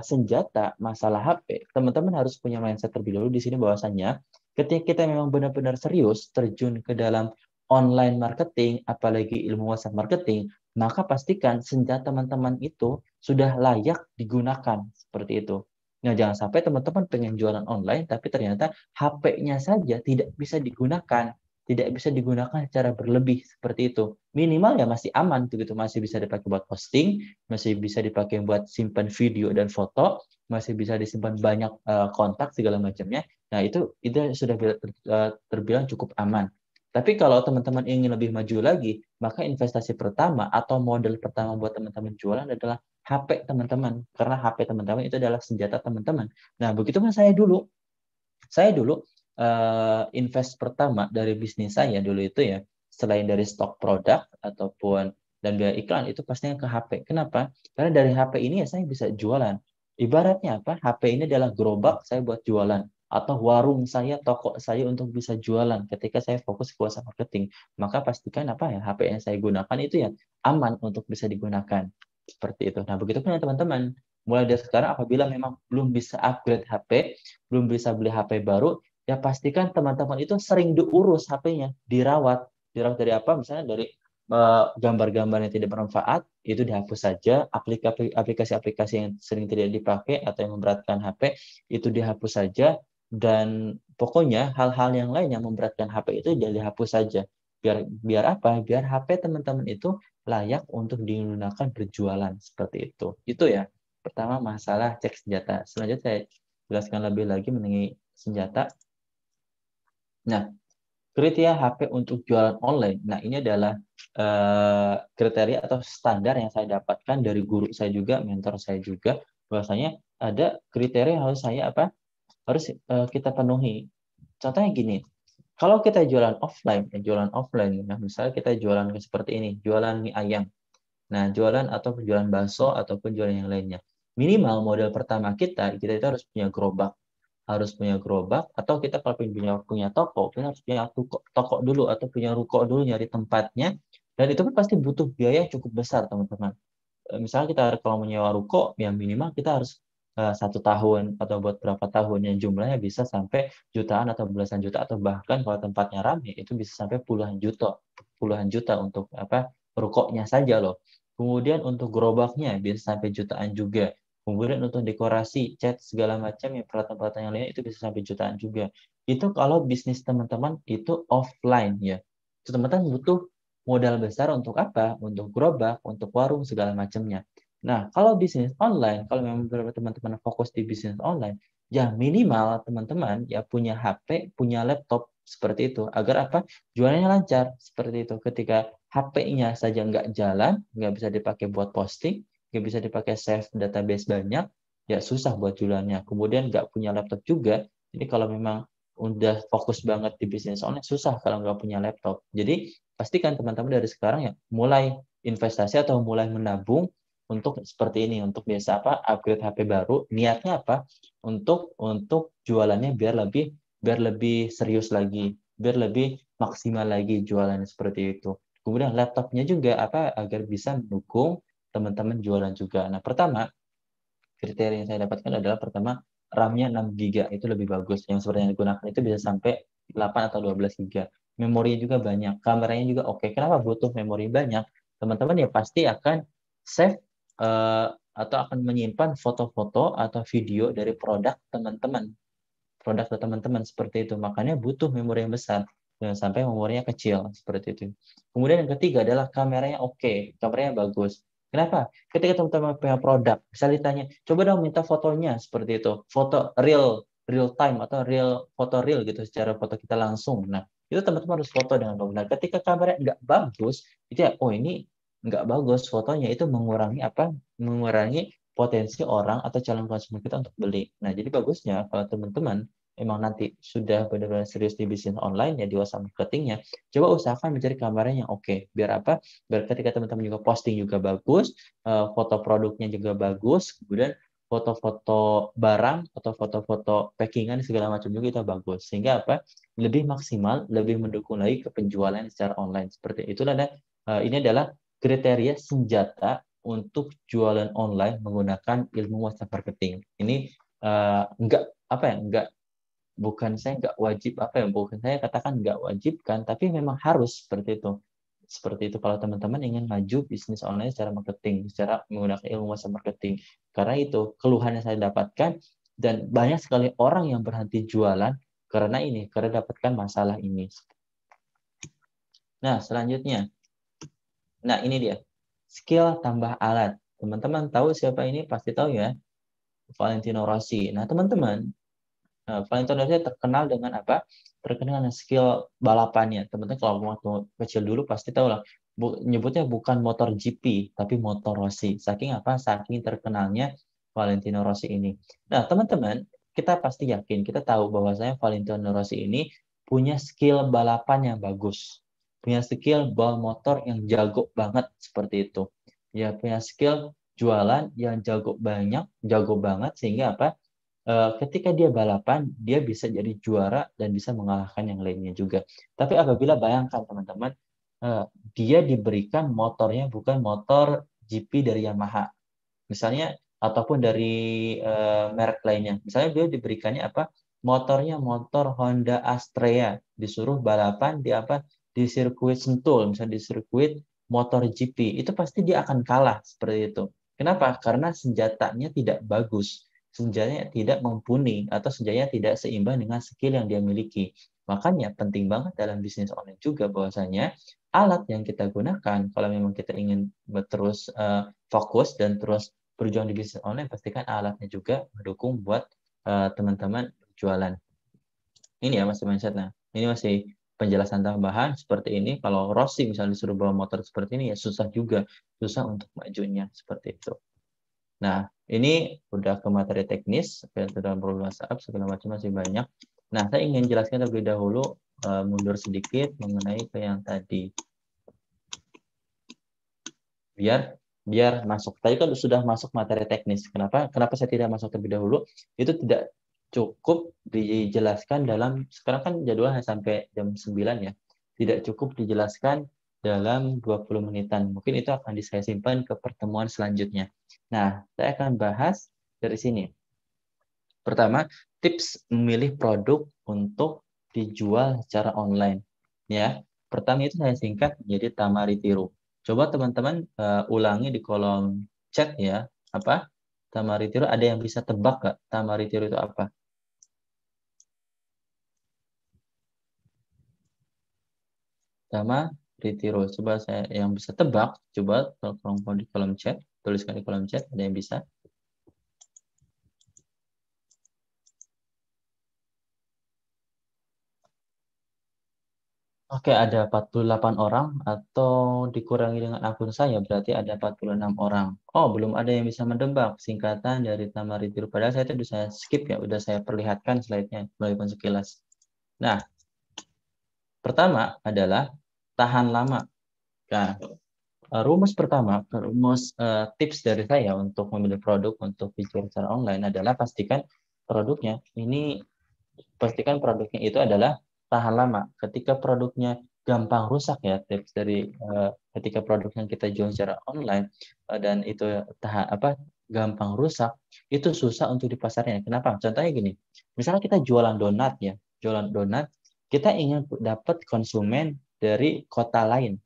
senjata, masalah HP? Teman-teman harus punya mindset terlebih dahulu di sini bahwasannya ketika kita memang benar-benar serius terjun ke dalam online marketing, apalagi ilmu WhatsApp marketing, maka pastikan senjata teman-teman itu sudah layak digunakan seperti itu. Nah, jangan sampai teman-teman pengen jualan online, tapi ternyata HP-nya saja tidak bisa digunakan secara berlebih seperti itu. Minimal ya masih aman begitu, masih bisa dipakai buat posting, masih bisa dipakai buat simpan video dan foto, masih bisa disimpan banyak kontak segala macamnya. Nah, itu sudah terbilang cukup aman. Tapi kalau teman-teman ingin lebih maju lagi, maka investasi pertama atau modal pertama buat teman-teman jualan adalah HP teman-teman. Karena HP teman-teman itu adalah senjata teman-teman. Nah, begitu kan saya dulu invest pertama dari bisnis saya dulu itu ya, selain dari stok produk ataupun dan biaya iklan itu pastinya ke HP. Kenapa? Karena dari HP ini ya saya bisa jualan. Ibaratnya apa? HP ini adalah gerobak saya buat jualan atau warung saya, toko saya untuk bisa jualan ketika saya fokus ke WhatsApp marketing. Maka pastikan apa ya HP yang saya gunakan itu ya aman untuk bisa digunakan. Seperti itu. Nah, begitu pun ya teman-teman. Mulai dari sekarang apabila memang belum bisa upgrade HP, belum bisa beli HP baru, ya pastikan teman-teman itu sering diurus HP-nya, dirawat. Dirawat dari apa? Misalnya dari gambar-gambar yang tidak bermanfaat, itu dihapus saja. Aplikasi-aplikasi yang sering tidak dipakai atau yang memberatkan HP, itu dihapus saja. Dan pokoknya hal-hal yang lain yang memberatkan HP itu dia dihapus saja. Biar apa? Biar HP teman-teman itu layak untuk digunakan berjualan seperti itu. Itu ya. Pertama masalah cek senjata. Selanjutnya saya jelaskan lebih lagi mengenai senjata. Nah, kriteria HP untuk jualan online. Nah, ini adalah kriteria atau standar yang saya dapatkan dari guru saya juga, mentor saya juga, bahwasanya ada kriteria yang harus saya apa? Harus kita penuhi. Contohnya gini, kalau kita jualan offline, misalnya kita jualan seperti ini, jualan mie ayam. Nah, jualan atau jualan bakso ataupun jualan yang lainnya. Minimal modal pertama kita itu harus punya gerobak. Harus punya gerobak, atau kita kalau punya toko, kita harus punya toko dulu atau punya ruko dulu, nyari tempatnya. Dan itu kan pasti butuh biaya yang cukup besar, teman-teman. Misalnya kita kalau menyewa ruko, ya minimal kita harus 1 tahun atau buat berapa tahun yang jumlahnya bisa sampai jutaan atau belasan juta, atau bahkan kalau tempatnya ramai itu bisa sampai puluhan juta untuk apa, rukonya saja loh. Kemudian untuk gerobaknya bisa sampai jutaan juga. Kemudian untuk dekorasi, cat segala macam yang peralatan-peralatan yang lainnya itu bisa sampai jutaan juga. Itu kalau bisnis teman-teman itu offline ya. Itu teman-teman butuh modal besar untuk apa? Untuk gerobak, untuk warung, segala macamnya. Nah, kalau bisnis online, kalau memang teman-teman fokus di bisnis online, ya minimal teman-teman ya punya HP, punya laptop, seperti itu. Agar apa? Jualannya lancar, seperti itu. Ketika HP-nya saja nggak jalan, nggak bisa dipakai buat posting, nggak bisa dipakai save database banyak, ya susah buat jualannya. Kemudian nggak punya laptop juga, jadi kalau memang udah fokus banget di bisnis online, susah kalau nggak punya laptop. Jadi pastikan teman-teman dari sekarang ya mulai investasi atau mulai menabung untuk seperti ini, untuk biasa apa, upgrade HP baru. Niatnya apa? Untuk jualannya biar lebih serius lagi, biar lebih maksimal lagi jualannya, seperti itu. Kemudian laptopnya juga apa, agar bisa mendukung teman-teman jualan juga. Nah, pertama, kriteria yang saya dapatkan adalah pertama, RAM-nya 6 GB itu lebih bagus. Yang seperti yang digunakan itu bisa sampai 8 atau 12 GB. Memorinya juga banyak, kameranya juga oke. Kenapa butuh memori banyak? Teman-teman ya pasti akan save atau akan menyimpan foto-foto atau video dari produk teman-teman seperti itu. Makanya butuh memori yang besar. Jangan sampai memorinya kecil, seperti itu. Kemudian yang ketiga adalah kameranya oke, kameranya bagus. Kenapa? Ketika teman-teman punya produk, bisa ditanya, coba dong minta fotonya, seperti itu. Foto real time atau foto real gitu, secara foto kita langsung. Nah, itu teman-teman harus foto dengan benar. Ketika kameranya nggak bagus, itu ya, oh ini nggak bagus fotonya, itu mengurangi apa? Mengurangi potensi orang atau calon konsumen kita untuk beli. Nah, jadi bagusnya kalau teman-teman emang nanti sudah benar-benar serius di bisnis online ya, di WhatsApp marketingnya, coba usahakan mencari kameranya yang oke. Biar apa? Biar ketika teman-teman juga posting juga bagus, foto produknya juga bagus, kemudian foto-foto barang atau foto-foto packingan segala macam juga itu bagus. Sehingga apa? Lebih maksimal, lebih mendukung lagi ke penjualan secara online. Seperti itulah. Ini adalah kriteria senjata untuk jualan online menggunakan ilmu WhatsApp marketing. Ini enggak apa ya, enggak, bukan saya nggak wajib apa ya, bukan saya katakan nggak wajib kan, tapi memang harus seperti itu. Seperti itu kalau teman-teman ingin maju bisnis online secara marketing, secara menggunakan ilmu WhatsApp marketing. Karena itu keluhan yang saya dapatkan, dan banyak sekali orang yang berhenti jualan karena dapatkan masalah ini. Nah, selanjutnya. Nah, ini dia. Skill tambah alat. Teman-teman tahu siapa ini? Pasti tahu ya. Valentino Rossi. Nah, teman-teman, Valentino Rossi terkenal dengan apa? Terkenal dengan skill balapannya. Teman-teman kalau waktu kecil dulu pasti tahu lah. Nyebutnya bukan motor GP, tapi motor Rossi. Saking apa? Saking terkenalnya Valentino Rossi ini. Nah, teman-teman, kita pasti yakin, kita tahu bahwasanya Valentino Rossi ini punya skill balapan yang bagus. Punya skill bawa motor yang jago banget, seperti itu. Ya, punya skill jualan yang jago banget, sehingga apa? Ketika dia balapan, dia bisa jadi juara dan bisa mengalahkan yang lainnya juga. Tapi apabila bayangkan teman-teman, eh, dia diberikan motornya bukan motor GP dari Yamaha, misalnya, ataupun dari merek lainnya. Misalnya dia diberikannya apa? Motornya motor Honda Astrea, disuruh balapan di apa? Di sirkuit Sentul, misalnya di sirkuit motor GP, itu pasti dia akan kalah seperti itu. Kenapa? Karena senjatanya tidak bagus, senjatanya tidak mumpuni, atau senjatanya tidak seimbang dengan skill yang dia miliki. Makanya penting banget dalam bisnis online juga bahwasanya alat yang kita gunakan, kalau memang kita ingin terus fokus dan terus berjuang di bisnis online, pastikan alatnya juga mendukung buat teman-teman jualan. Ini ya masih mindset. Nah, ini masih penjelasan tambahan seperti ini. Kalau Rossi misalnya disuruh bawa motor seperti ini, ya susah juga. Susah untuk majunya, seperti itu. Nah, Ini udah ke materi teknis, dalam program WhatsApp, segala macam masih banyak. Nah, saya ingin jelaskan terlebih dahulu, mundur sedikit mengenai ke yang tadi. Biar masuk. Tadi kan sudah masuk materi teknis. Kenapa saya tidak masuk terlebih dahulu? Itu tidak cukup dijelaskan dalam, sekarang kan jadwalnya sampai jam 9 ya. Tidak cukup dijelaskan dalam 20 menitan. Mungkin itu akan saya simpan ke pertemuan selanjutnya. Nah, saya akan bahas dari sini. Pertama, tips memilih produk untuk dijual secara online. Ya, pertama itu saya singkat menjadi Tamari Tiru. Coba teman-teman ulangi di kolom chat ya. Apa? Tamari Tiru, ada yang bisa tebak nggak? Tamari Tiru itu apa? Tamari Tiru. Coba saya yang bisa tebak, coba tolong di kolom chat, tuliskan di kolom chat, ada yang bisa? Oke, ada 48 orang atau dikurangi dengan akun saya berarti ada 46 orang. Oh, belum ada yang bisa mendebak singkatan dari Tamari Tiru. Padahal saya itu udah saya skip ya, udah saya perlihatkan slide-nya walaupun sekilas. Nah, pertama adalah tahan lama. Nah, rumus tips dari saya untuk memilih produk untuk dijual secara online adalah pastikan produknya itu adalah tahan lama. Ketika produknya gampang rusak ya, tips dari ketika produk yang kita jual secara online dan itu gampang rusak, itu susah untuk dipasarnya. Kenapa? Contohnya gini, misalnya kita jualan donat ya, jualan donat, kita ingin dapat konsumen dari kota lain,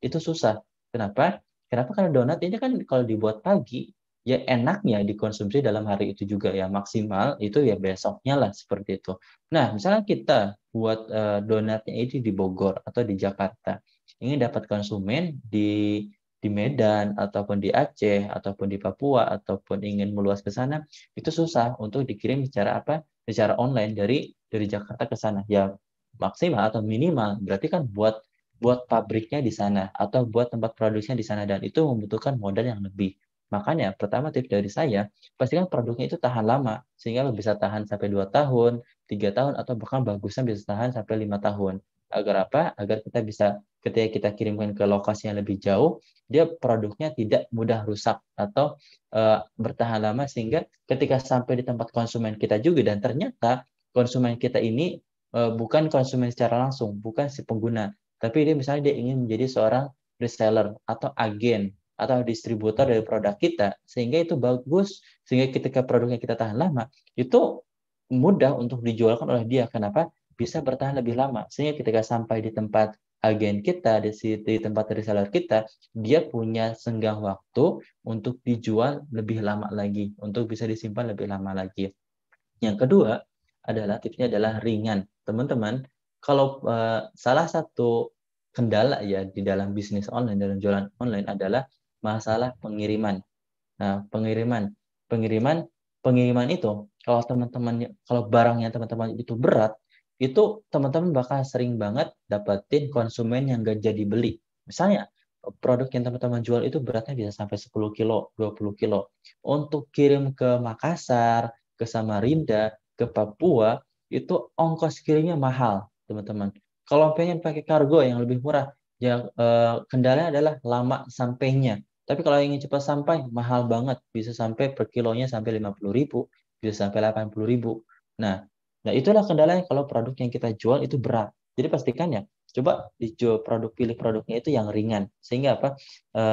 itu susah. Kenapa? Kenapa? Karena donat ini kan kalau dibuat pagi, ya enaknya dikonsumsi dalam hari itu juga ya, maksimal itu ya besoknya lah seperti itu. Nah, misalnya kita buat donatnya itu di Bogor atau di Jakarta, ingin dapat konsumen di Medan ataupun di Aceh ataupun di Papua ataupun ingin meluas ke sana, itu susah untuk dikirim secara apa? Secara online dari Jakarta ke sana. Ya maksimal atau minimal berarti kan buat buat pabriknya di sana atau buat tempat produksinya di sana dan itu membutuhkan modal yang lebih. Makanya pertama tips dari saya, pastikan produknya itu tahan lama sehingga bisa tahan sampai 2 tahun, 3 tahun atau bahkan bagusnya bisa tahan sampai 5 tahun. Agar apa? Agar kita bisa ketika kita kirimkan ke lokasi yang lebih jauh, dia produknya tidak mudah rusak atau bertahan lama sehingga ketika sampai di tempat konsumen kita juga dan ternyata konsumen kita ini bukan konsumen secara langsung, bukan si pengguna, tapi dia misalnya dia ingin menjadi seorang reseller atau agen atau distributor dari produk kita, sehingga itu bagus, sehingga ketika produknya kita tahan lama, itu mudah untuk dijualkan oleh dia. Kenapa? Bisa bertahan lebih lama. Sehingga ketika sampai di tempat agen kita, di tempat reseller kita, dia punya senggang waktu untuk dijual lebih lama lagi, untuk bisa disimpan lebih lama lagi. Yang kedua adalah tipsnya adalah ringan. Teman-teman, kalau salah satu kendala ya di dalam bisnis online, dalam jualan online adalah masalah pengiriman. Nah, pengiriman, pengiriman itu kalau barangnya teman-teman itu berat, itu teman-teman bakal sering banget dapetin konsumen yang gak jadi beli. Misalnya, produk yang teman-teman jual itu beratnya bisa sampai 10 kilo, 20 kilo. Untuk kirim ke Makassar, ke Samarinda, ke Papua, itu ongkos kirimnya mahal, teman-teman. Kalau pengen pakai kargo yang lebih murah, ya kendalanya adalah lama sampainya. Tapi kalau ingin cepat sampai, mahal banget. Bisa sampai per kilonya sampai 50.000, bisa sampai 80.000. Nah, nah itulah kendalanya kalau produk yang kita jual itu berat. Jadi pastikan ya, coba dijual pilih produknya itu yang ringan. Sehingga apa?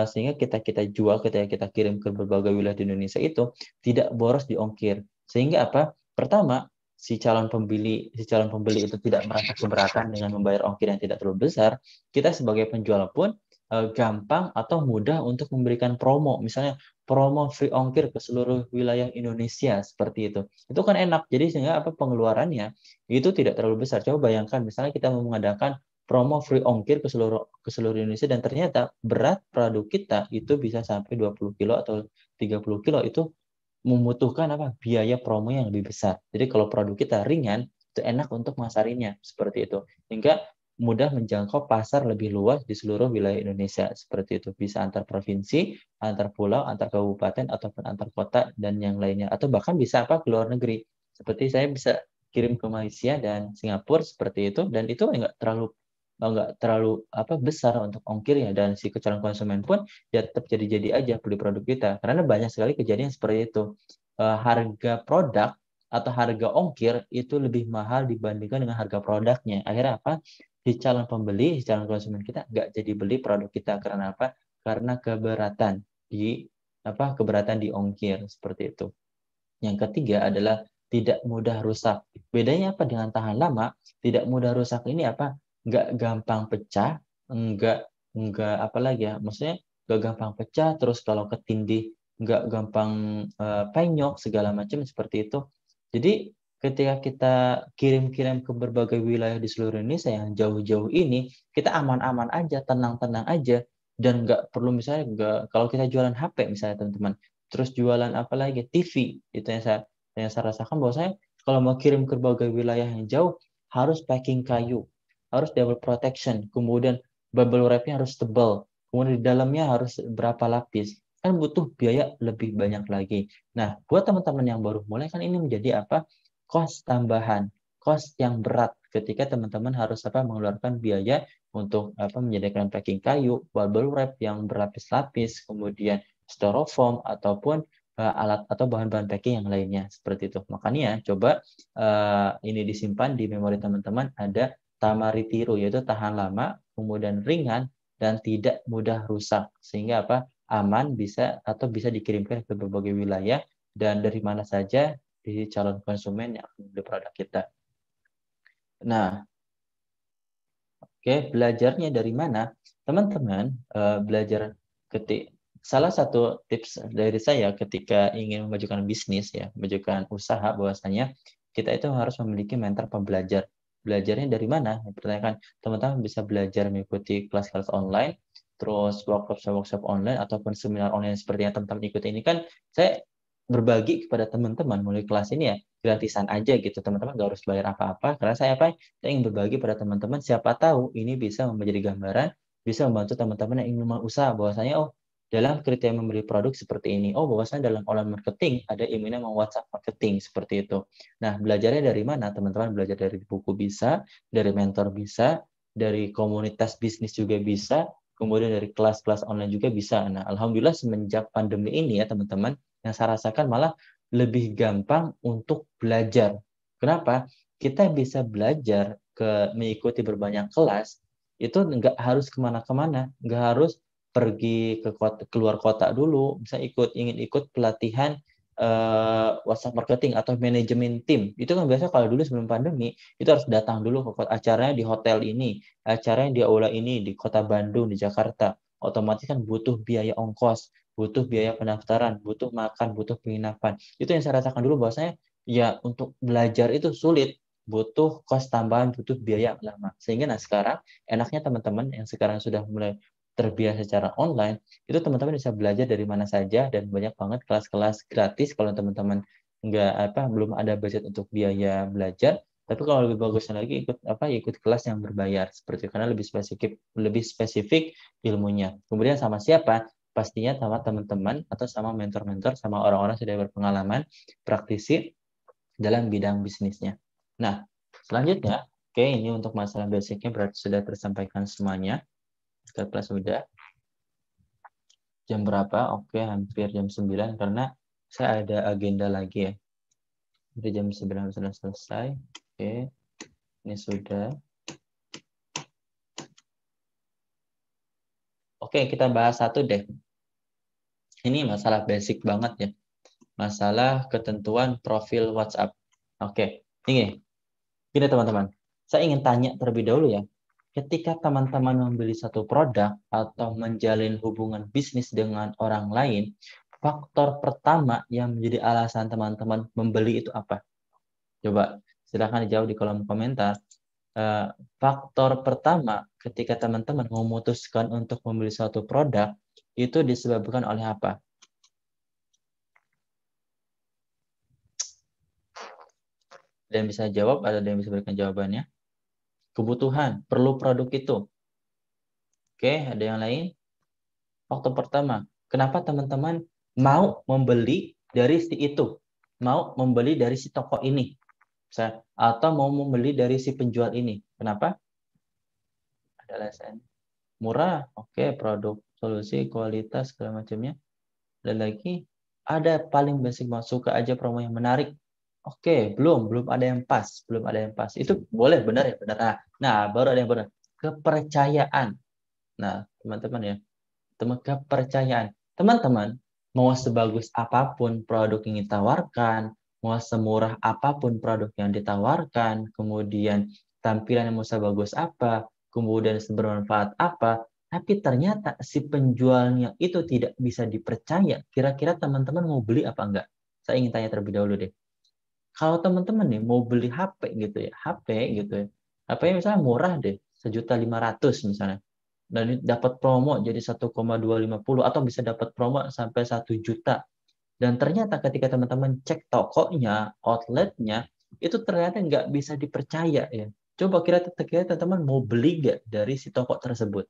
Sehingga kita jual, kita kirim ke berbagai wilayah di Indonesia itu tidak boros di ongkir. Sehingga apa? Pertama, si calon pembeli itu tidak merasa keberatan dengan membayar ongkir yang tidak terlalu besar. Kita sebagai penjual pun gampang atau mudah untuk memberikan promo, misalnya promo free ongkir ke seluruh wilayah Indonesia seperti itu. Itu kan enak. Jadi sehingga apa pengeluarannya itu tidak terlalu besar. Coba bayangkan misalnya kita mau mengadakan promo free ongkir ke seluruh Indonesia dan ternyata berat produk kita itu bisa sampai 20 kilo atau 30 kilo itu membutuhkan apa biaya promo yang lebih besar. Jadi kalau produk kita ringan itu enak untuk masarinya seperti itu. Hingga mudah menjangkau pasar lebih luas di seluruh wilayah Indonesia. Seperti itu. Bisa antar provinsi, antar pulau, antar kabupaten, ataupun antar kota, dan yang lainnya. Atau bahkan bisa ke luar negeri. Seperti saya bisa kirim ke Malaysia dan Singapura seperti itu, dan itu nggak terlalu besar untuk ongkirnya, dan si calon konsumen pun ya tetap jadi aja beli produk kita, karena banyak sekali kejadian seperti itu. Harga produk atau harga ongkir itu lebih mahal dibandingkan dengan harga produknya. Akhirnya apa? Si calon pembeli, si calon konsumen kita nggak jadi beli produk kita. Karena apa? Karena keberatan di ongkir seperti itu. Yang ketiga adalah tidak mudah rusak. Bedanya apa dengan tahan lama? Tidak mudah rusak ini apa? Nggak gampang pecah, nggak apa lagi ya? Maksudnya nggak gampang pecah, terus kalau ketindih nggak gampang penyok segala macam seperti itu. Jadi ketika kita kirim-kirim ke berbagai wilayah di seluruh Indonesia yang jauh-jauh ini, kita aman-aman aja, tenang-tenang aja, dan nggak perlu misalnya kalau kita jualan HP misalnya teman-teman, terus jualan apa lagi, TV, itu yang saya rasakan bahwa saya kalau mau kirim ke berbagai wilayah yang jauh harus packing kayu, harus double protection, kemudian bubble wrapnya harus tebal, kemudian di dalamnya harus berapa lapis, kan butuh biaya lebih banyak lagi. Nah, buat teman-teman yang baru mulai kan ini menjadi cost tambahan, cost yang berat ketika teman-teman harus mengeluarkan biaya untuk menyediakan packing kayu, bubble wrap yang berlapis-lapis, kemudian styrofoam ataupun alat atau bahan-bahan packing yang lainnya seperti itu. Makanya coba ini disimpan di memori teman-teman, ada Tamaritiru, yaitu tahan lama, kemudian ringan dan tidak mudah rusak, sehingga aman bisa dikirimkan ke berbagai wilayah dan dari mana saja di calon konsumen yang akan membeli produk kita. Nah, belajarnya dari mana? Teman-teman belajar salah satu tips dari saya ketika ingin memajukan bisnis ya, memajukan usaha, bahwasanya kita itu harus memiliki mentor pembelajar. Belajarnya dari mana? Pertanyakan, teman-teman bisa belajar mengikuti kelas-kelas online, terus workshop online ataupun seminar online seperti yang teman-teman ikuti ini. Kan saya berbagi kepada teman-teman mulai kelas ini ya gratisan aja gitu, teman-teman nggak harus bayar apa-apa, karena saya ingin berbagi pada teman-teman, siapa tahu ini bisa menjadi gambaran, bisa membantu teman-teman yang ingin memulai usaha, bahwasanya dalam kriteria membeli produk seperti ini, bahwasanya dalam online marketing ada ilmunya WhatsApp marketing seperti itu. Nah, belajarnya dari mana? Teman-teman belajar dari buku bisa, dari mentor bisa, dari komunitas bisnis juga bisa, kemudian dari kelas-kelas online juga bisa. Nah, alhamdulillah semenjak pandemi ini ya teman-teman, yang saya rasakan malah lebih gampang untuk belajar. Kenapa? Kita bisa belajar mengikuti berbanyak kelas, itu nggak harus kemana-kemana, nggak harus pergi keluar kota dulu, bisa ingin ikut pelatihan WhatsApp marketing atau manajemen tim. Itu kan biasa kalau dulu sebelum pandemi, itu harus datang dulu ke acaranya di hotel ini, acaranya di aula ini, di kota Bandung, di Jakarta. Otomatis kan butuh biaya ongkos, butuh biaya pendaftaran, butuh makan, butuh penginapan. Itu yang saya rasakan dulu, bahwasanya ya untuk belajar itu sulit, butuh kos tambahan, butuh biaya lama. Sehingga sekarang enaknya teman-teman yang sekarang sudah mulai terbiasa secara online, itu teman-teman bisa belajar dari mana saja, dan banyak banget kelas-kelas gratis kalau teman-teman belum ada budget untuk biaya belajar. Tapi kalau lebih bagusnya lagi ikut kelas yang berbayar seperti itu, karena lebih spesifik ilmunya. Kemudian sama siapa? Pastinya sama teman-teman atau sama mentor-mentor, sama orang-orang sudah berpengalaman praktisi dalam bidang bisnisnya. Nah, selanjutnya, ini untuk masalah basicnya berarti sudah tersampaikan semuanya. Kita sudah jam berapa? Hampir jam 9 karena saya ada agenda lagi ya. Jadi jam 9 sudah selesai. Ini sudah. Kita bahas satu deh. Ini masalah basic banget ya. Masalah ketentuan profil WhatsApp. Ini teman-teman. Saya ingin tanya terlebih dahulu ya. Ketika teman-teman membeli satu produk atau menjalin hubungan bisnis dengan orang lain, faktor pertama yang menjadi alasan teman-teman membeli itu apa? Coba silahkan dijawab di kolom komentar. Faktor pertama ketika teman-teman memutuskan untuk membeli suatu produk, itu disebabkan oleh apa? Ada yang bisa jawab, ada yang bisa berikan jawabannya? kebutuhan, perlu produk itu. Oke, ada yang lain? Faktor pertama, kenapa teman-teman mau membeli dari si itu? Mau membeli dari si toko ini? Atau mau membeli dari si penjual ini? Kenapa? Ada alasan. Murah, oke, produk, solusi, kualitas, segala macamnya. Dan lagi, ada paling basic, mau suka aja promo yang menarik. Oke, belum ada yang pas, belum ada yang pas. Itu boleh, benar ya, benar. Nah, baru ada yang benar. Kepercayaan. Nah, teman-teman ya, kepercayaan. Teman-teman, mau sebagus apapun produk yang ditawarkan, mau semurah apapun produk yang ditawarkan, kemudian tampilan yang mau sebagus apa, kemudian sebermanfaat apa, tapi ternyata si penjualnya itu tidak bisa dipercaya. Kira-kira teman-teman mau beli apa enggak? Saya ingin tanya terlebih dahulu deh. Kalau teman-teman nih mau beli HP gitu ya, HP gitu ya, HP misalnya murah deh, 1.500.000 misalnya, dan dapat promo jadi 1,250 atau bisa dapat promo sampai 1 juta. Dan ternyata ketika teman-teman cek tokonya, outletnya, itu ternyata nggak bisa dipercaya ya. Coba kira-kira teman-teman mau beli nggak dari si toko tersebut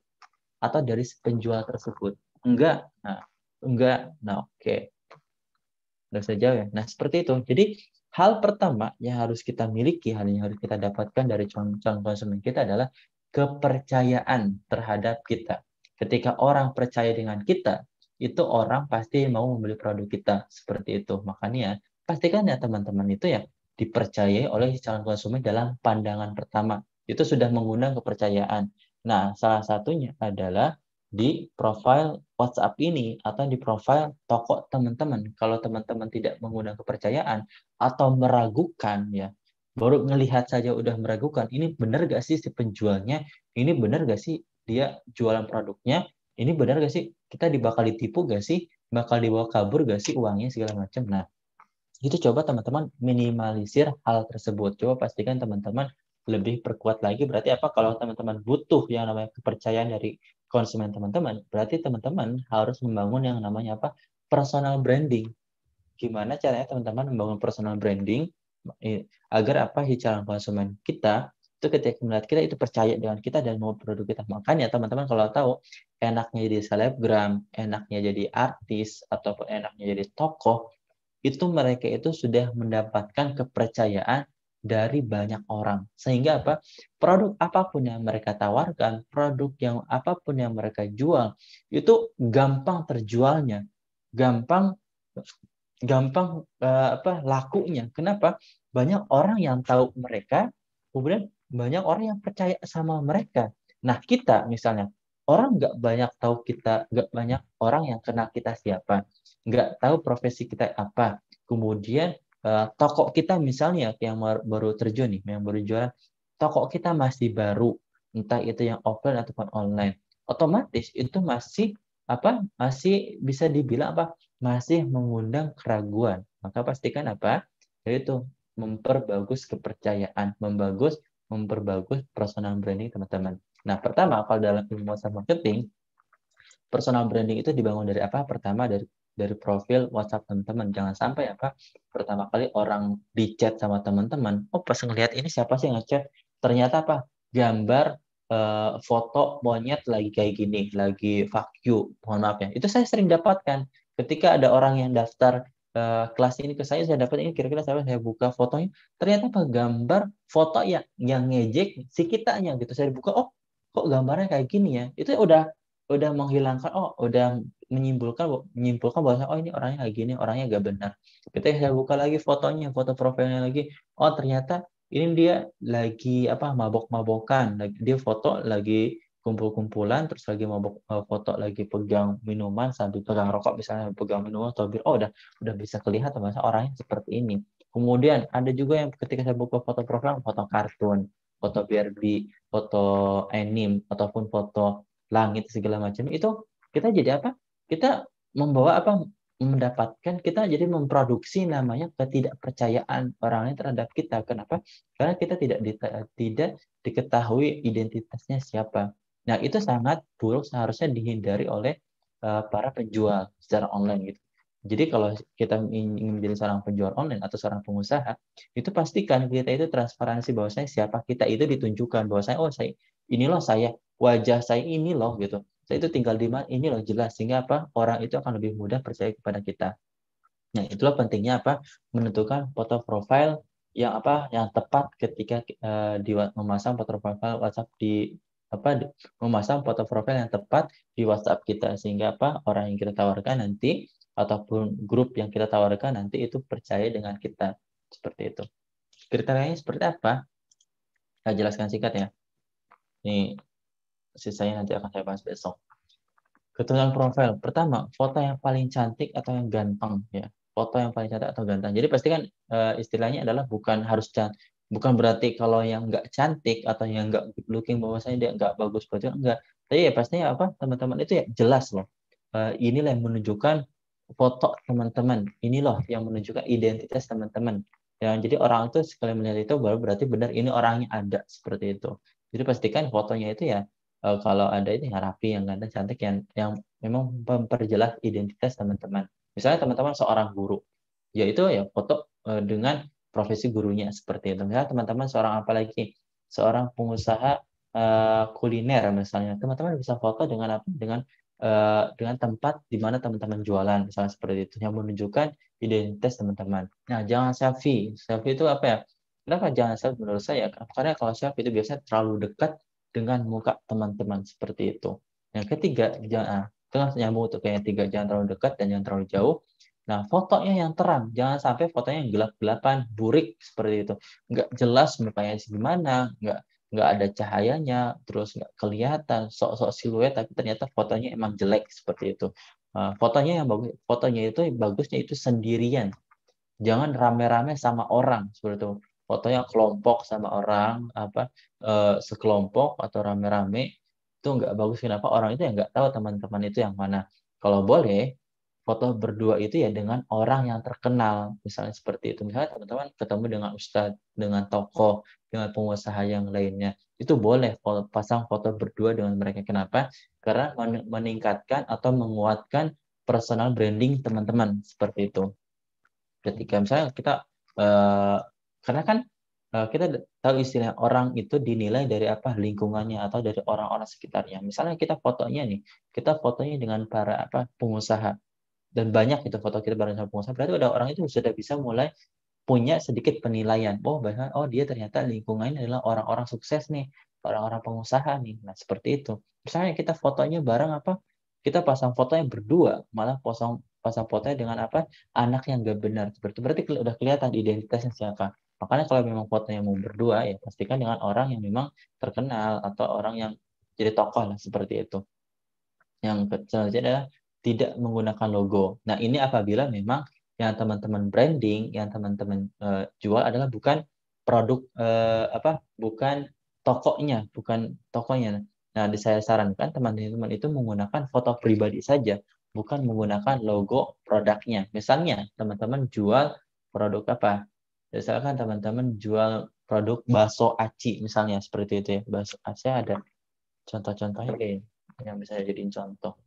atau dari si penjual tersebut? Enggak. Nah, enggak. Nah, oke. Nggak usah jauh ya. Nah, seperti itu. Jadi, hal pertama yang harus kita miliki, hal yang harus kita dapatkan dari calon konsumen kita adalah kepercayaan terhadap kita. Ketika orang percaya dengan kita, itu orang pasti mau membeli produk kita. Seperti itu. Makanya, pastikan ya teman-teman itu ya dipercayai oleh calon konsumen dalam pandangan pertama. Itu sudah mengundang kepercayaan. Nah, salah satunya adalah di profil WhatsApp ini atau di profil toko teman-teman. Kalau teman-teman tidak mengundang kepercayaan atau meragukan ya, baru ngelihat saja udah meragukan, ini benar gak sih si penjualnya? Ini benar gak sih dia jualan produknya? Ini benar gak sih kita bakal ditipu gak sih? Bakal dibawa kabur gak sih uangnya segala macam. Nah, itu coba teman-teman minimalisir hal tersebut. Coba pastikan teman-teman lebih perkuat lagi. Berarti apa? Kalau teman-teman butuh yang namanya kepercayaan dari konsumen teman-teman, berarti teman-teman harus membangun yang namanya apa? Personal branding. Gimana caranya teman-teman membangun personal branding agar apa si calon konsumen kita itu ketika melihat kita itu percaya dengan kita dan mau produk kita. Makanya teman-teman kalau tahu enaknya jadi selebgram, enaknya jadi artis ataupun enaknya jadi tokoh, itu mereka itu sudah mendapatkan kepercayaan dari banyak orang. Sehingga apa? Produk apapun yang mereka tawarkan, produk yang apapun yang mereka jual, itu gampang terjualnya. Gampang gampang lakunya. Kenapa? Banyak orang yang tahu mereka, kemudian banyak orang yang percaya sama mereka. Nah, kita misalnya, orang nggak banyak tahu kita, nggak banyak orang yang kenal kita siapa, nggak tahu profesi kita apa. Kemudian toko kita misalnya yang baru terjun nih, yang baru jualan, toko kita masih baru, entah itu yang offline ataupun online. Otomatis itu masih bisa dibilang apa? Masih mengundang keraguan. Maka pastikan apa? Yaitu memperbagus kepercayaan, memperbagus personal branding teman-teman. Nah, pertama kalau dalam ilmu WhatsApp marketing, personal branding itu dibangun dari apa? Pertama dari profil WhatsApp teman-teman. Jangan sampai apa? Pertama kali orang di chat sama teman-teman, oh pas ngelihat ini siapa sih yang ngechat? Ternyata apa? Gambar foto monyet lagi kayak gini, lagi fuck you, mohon maaf ya. Itu saya sering dapatkan ketika ada orang yang daftar kelas ini ke saya dapat ini kira-kira saya buka fotonya, ternyata apa gambar foto yang ngejek si kitanya gitu. Saya buka, oh kok gambarnya kayak gini ya. Itu udah menghilangkan, udah menyimpulkan bahwa oh ini orangnya kayak gini, orangnya gak benar. Ketika saya buka lagi fotonya, foto profilnya lagi, oh ternyata ini dia lagi apa mabok-mabokan, dia foto lagi kumpul-kumpulan, terus lagi mabok, foto lagi pegang minuman sambil pegang rokok misalnya, pegang minuman atau bir, udah bisa kelihatan bahwa orangnya seperti ini. Kemudian ada juga yang ketika saya buka foto profil, foto kartun, foto Barbie, foto anime ataupun foto langit segala macam, itu kita jadi apa? Kita membawa apa? Mendapatkan kita jadi memproduksi namanya ketidakpercayaan orang lain terhadap kita. Kenapa? Karena kita tidak diketahui identitasnya siapa. Nah, itu sangat buruk, seharusnya dihindari oleh para penjual secara online gitu. Jadi kalau kita ingin menjadi seorang penjual online atau seorang pengusaha, itu pastikan kita itu transparansi bahwasanya siapa kita itu ditunjukkan bahwasanya oh saya ini loh saya, wajah saya ini loh gitu. Saya itu tinggal di mana ini loh jelas sehingga apa orang itu akan lebih mudah percaya kepada kita. Nah, itulah pentingnya apa? Menentukan foto profile yang apa? Yang tepat ketika memasang foto profile WhatsApp memasang foto profile yang tepat di WhatsApp kita sehingga apa? Orang yang kita tawarkan nanti ataupun grup yang kita tawarkan nanti itu percaya dengan kita. Seperti itu. Kriterianya seperti apa? Saya jelaskan singkat ya. Ini sisanya nanti akan saya bahas besok. Ketentuan profil. Pertama, foto yang paling cantik atau yang ganteng ya. Foto yang paling cantik atau ganteng. Jadi pasti kan istilahnya adalah bukan berarti kalau yang nggak cantik atau yang nggak good looking bahwasanya dia nggak bagus berarti enggak. Tapi ya pastinya apa teman-teman itu ya jelas loh. Inilah yang menunjukkan foto teman-teman. Ini loh yang menunjukkan identitas teman-teman. Ya, jadi orang itu sekali melihat itu baru berarti benar ini orangnya ada seperti itu. Jadi pastikan fotonya itu ya kalau ada itu yang rapi, yang ganteng, cantik, yang memang memperjelas identitas teman-teman. Misalnya teman-teman seorang guru, yaitu ya foto dengan profesi gurunya seperti itu. Misalnya teman-teman seorang apa lagi, seorang pengusaha kuliner misalnya, teman-teman bisa foto dengan apa? Dengan tempat di mana teman-teman jualan, misalnya seperti itu, yang menunjukkan identitas teman-teman. Nah, jangan selfie. Selfie itu apa ya? Kenapa jangan selfie menurut saya? Karena kalau selfie itu biasanya terlalu dekat dengan muka teman-teman seperti itu. Yang ketiga, jangan tengah nyambung untuk yang ketiga, jangan terlalu dekat dan jangan terlalu jauh. Nah, fotonya yang terang, jangan sampai fotonya yang gelap-gelapan, burik seperti itu. Nggak jelas mukanya gimana, nggak ada cahayanya, terus nggak kelihatan, sok-sok siluet, tapi ternyata fotonya emang jelek seperti itu. Fotonya yang bagus, fotonya itu bagusnya itu sendirian, jangan rame-rame sama orang seperti itu. Fotonya kelompok sama orang apa sekelompok atau rame-rame itu nggak bagus. Kenapa? Orang itu ya nggak tahu teman-teman itu yang mana. Kalau boleh foto berdua itu ya dengan orang yang terkenal, misalnya seperti itu. Misalnya teman-teman ketemu dengan ustadz, dengan tokoh, dengan pengusaha yang lainnya, itu boleh pasang foto berdua dengan mereka. Kenapa? Karena meningkatkan atau menguatkan personal branding teman-teman seperti itu. Ketika misalnya kita karena kan kita tahu istilah orang itu dinilai dari apa lingkungannya atau dari orang-orang sekitarnya. Misalnya kita fotonya dengan para apa pengusaha dan banyak itu foto kita bareng sama pengusaha, berarti udah orang itu sudah bisa mulai punya sedikit penilaian. Oh, bahkan oh dia ternyata lingkungannya adalah orang-orang sukses nih, orang-orang pengusaha nih. Nah, seperti itu. Misalnya kita fotonya bareng apa? Kita pasang fotonya berdua, malah pasang pasang fotonya dengan apa? Anak yang gak benar. Seperti itu. Berarti udah kelihatan identitasnya siapa. Makanya kalau memang fotonya mau berdua, ya pastikan dengan orang yang memang terkenal atau orang yang jadi tokoh lah seperti itu. Yang selanjutnya adalah tidak menggunakan logo. Nah, ini apabila memang yang teman-teman branding, yang teman-teman jual adalah bukan produk bukan tokonya. Nah, saya sarankan teman-teman itu menggunakan foto pribadi saja, bukan menggunakan logo produknya. Misalnya, teman-teman jual produk apa? Misalkan teman-teman jual produk bakso aci, misalnya seperti itu ya. Bakso aci ada contoh-contohnya kayak yang bisa jadiin contoh.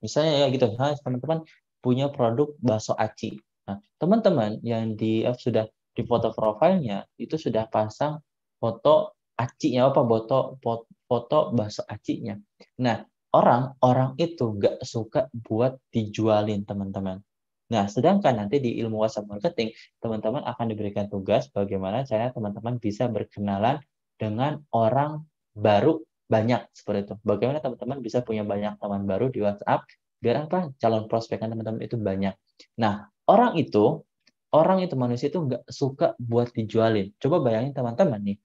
Misalnya ya gitu, teman-teman punya produk bakso aci. Nah, teman-teman yang sudah di foto profilnya itu sudah pasang foto acinya foto bakso acinya. Nah, orang itu nggak suka buat dijualin teman-teman. Nah, sedangkan nanti di ilmu WhatsApp marketing, teman-teman akan diberikan tugas bagaimana cara teman-teman bisa berkenalan dengan orang baru banyak seperti itu. Bagaimana teman-teman bisa punya banyak teman baru di WhatsApp biar apa calon prospekan teman-teman itu banyak. Nah, orang itu manusia itu nggak suka buat dijualin. Coba bayangin teman-teman nih,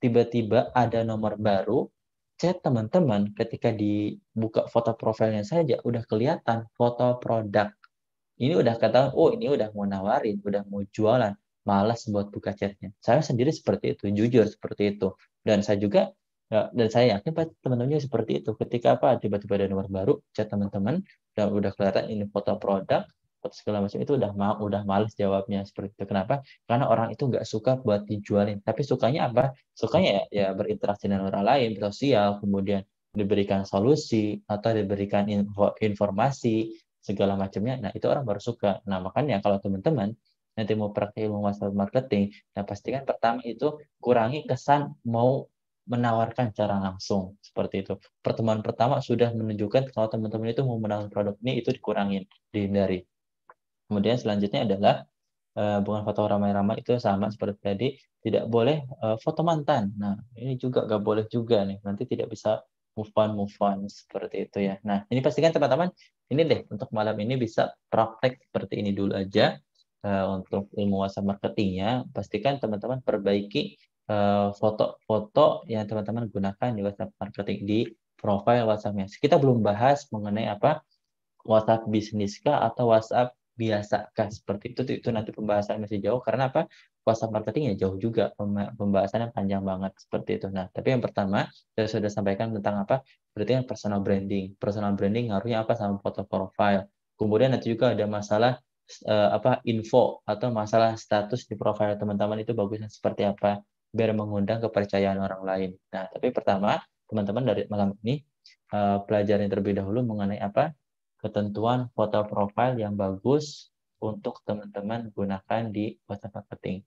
tiba-tiba ada nomor baru, chat teman-teman ketika dibuka foto profilnya saja udah kelihatan foto produk. Ini udah ketahuan, oh ini udah mau nawarin, udah mau jualan, malas buat buka chatnya. Saya sendiri seperti itu, jujur seperti itu. Dan saya juga, dan saya yakin teman-temannya seperti itu. Ketika apa tiba-tiba ada nomor baru, chat teman-teman, dan udah kelihatan ini foto produk, foto segala macam itu udah malas jawabnya seperti itu. Kenapa? Karena orang itu nggak suka buat dijualin. Tapi sukanya apa? Sukanya ya berinteraksi dengan orang lain, sosial, kemudian diberikan solusi atau diberikan informasi segala macamnya. Nah, itu orang baru suka. Nah, makanya kalau teman-teman nanti mau praktek ilmu WhatsApp marketing, nah pastikan pertama itu kurangi kesan mau menawarkan cara langsung seperti itu. Pertemuan pertama sudah menunjukkan kalau teman-teman itu mau menawarkan produk ini, itu dikurangin, dihindari. Kemudian selanjutnya adalah bukan foto ramai-ramai, itu sama seperti tadi, tidak boleh foto mantan. Nah, ini juga nggak boleh juga nih, nanti tidak bisa move on seperti itu ya. Nah, ini pastikan teman-teman, ini deh untuk malam ini bisa praktek seperti ini dulu aja untuk ilmu WhatsApp marketingnya. Pastikan teman-teman perbaiki foto-foto yang teman-teman gunakan di WhatsApp marketing di profile WhatsApp-nya. Kita belum bahas mengenai apa WhatsApp bisnis kah atau WhatsApp biasa kah seperti itu nanti pembahasan masih jauh karena apa WhatsApp marketing ya jauh juga pembahasannya panjang banget seperti itu. Nah, tapi yang pertama saya sudah sampaikan tentang apa berarti yang personal branding. Personal branding ngaruhnya apa sama foto profile. Kemudian nanti juga ada masalah apa info atau masalah status di profile teman-teman itu bagusnya seperti apa biar mengundang kepercayaan orang lain. Nah, tapi pertama teman-teman dari malam ini pelajarin terlebih dahulu mengenai apa ketentuan foto profile yang bagus untuk teman-teman gunakan di WhatsApp marketing.